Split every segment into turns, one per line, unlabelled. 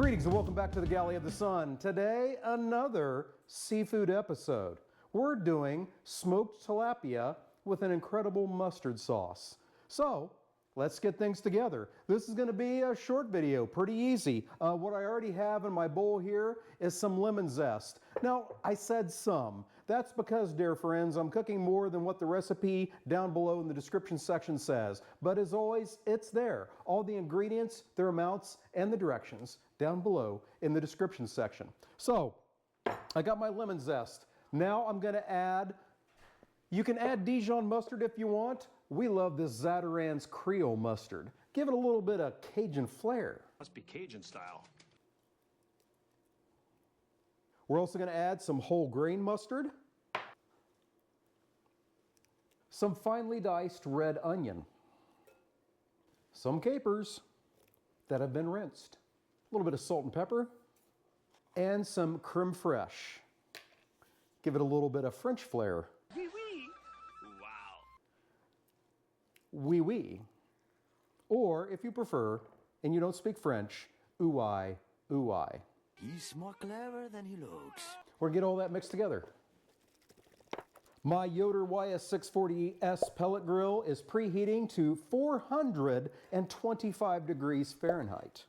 Greetings and welcome back to the Galley of the Sun. Today, another seafood episode. We're doing smoked tilapia with an incredible mustard sauce. So, let's get things together. This is going to be a short video, pretty easy. What I already have in my bowl here is some lemon zest. Now, I said some. That's because, dear friends, I'm cooking more than what the recipe down below in the description section says. But as always, it's there. All the ingredients, their amounts, and the directions down below in the description section. So, I got my lemon zest. Now I'm going to add, you can add Dijon mustard if you want. We love this Zatarain's Creole mustard. Give it a little bit of Cajun flair.
Must be Cajun style.
We're also going to add some whole grain mustard, some finely diced red onion, some capers that have been rinsed, a little bit of salt and pepper, and some creme fraiche. Give it a little bit of French flair.
Wow.
Oui, oui. Or, if you prefer, and you don't speak French, ouai, ouai.
He's more clever than he looks.
We're going to get all that mixed together. My Yoder YS640S pellet grill is preheating to 425 degrees Fahrenheit.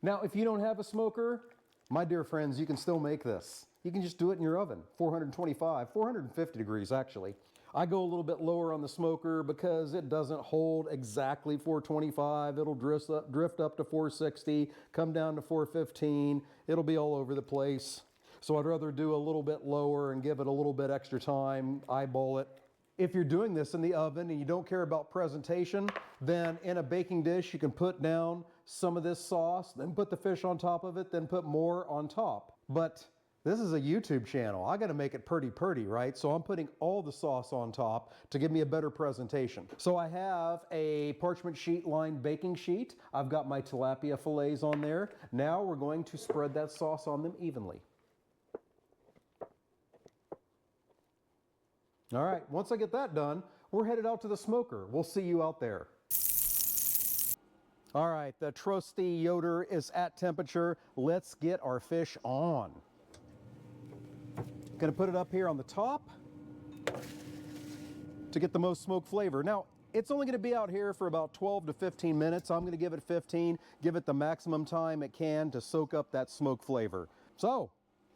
Now, if you don't have a smoker, my dear friends, you can still make this. You can just do it in your oven, 425, 450 degrees actually. I go a little bit lower on the smoker because it doesn't hold exactly 425. It'll drift up to 460, come down to 415. It'll be all over the place. So I'd rather do a little bit lower and give it a little bit extra time, eyeball it. If you're doing this in the oven and you don't care about presentation, then in a baking dish you can put down some of this sauce, then put the fish on top of it, then put more on top. But this is a YouTube channel. I got to make it pretty, right? So I'm putting all the sauce on top to give me a better presentation. So I have a parchment sheet lined baking sheet. I've got my tilapia fillets on there. Now we're going to spread that sauce on them evenly. All right, once I get that done, we're headed out to the smoker. We'll see you out there. All right, the trusty Yoder is at temperature. Let's get our fish on. Gonna put it up here on the top to get the most smoke flavor. Now, it's only gonna be out here for about 12 to 15 minutes. I'm gonna give it 15, give it the maximum time it can to soak up that smoke flavor. So,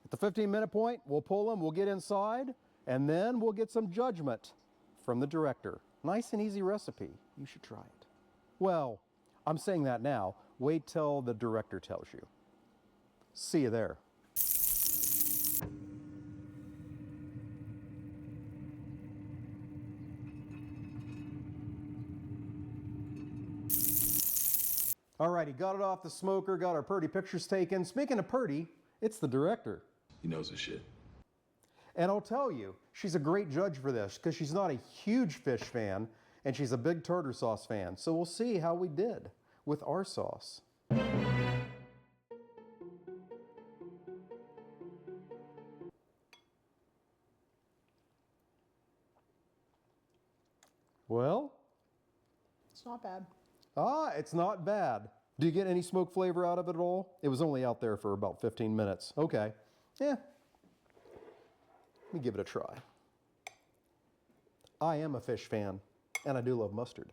at the 15-minute point, we'll pull them, we'll get inside, and then we'll get some judgment from the director. Nice and easy recipe. You should try it. Well, I'm saying that now. Wait till the director tells you. See you there. Alrighty, got it off the smoker, got our pretty pictures taken. Speaking of pretty, it's the director.
He knows his shit.
And I'll tell you, she's a great judge for this because she's not a huge fish fan and she's a big tartar sauce fan. So we'll see how we did with our sauce. Well,
it's not bad.
Ah, it's not bad. Do you get any smoke flavor out of it at all? It was only out there for about 15 minutes. Okay. Yeah. Let me give it a try. I am a fish fan, and I do love mustard.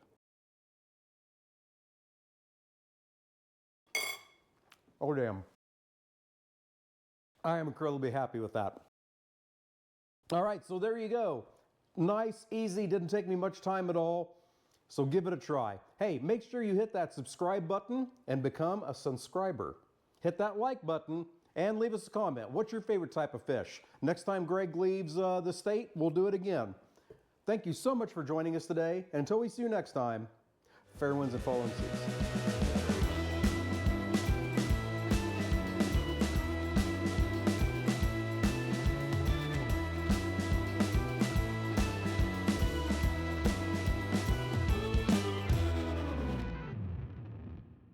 Oh, damn. I am incredibly happy with that. All right, so there you go. Nice, easy, didn't take me much time at all. So give it a try. Hey, make sure you hit that subscribe button and become a subscriber. Hit that like button and leave us a comment. What's your favorite type of fish? Next time Greg leaves the state, we'll do it again. Thank you so much for joining us today. And until we see you next time, fair winds and fallen seas.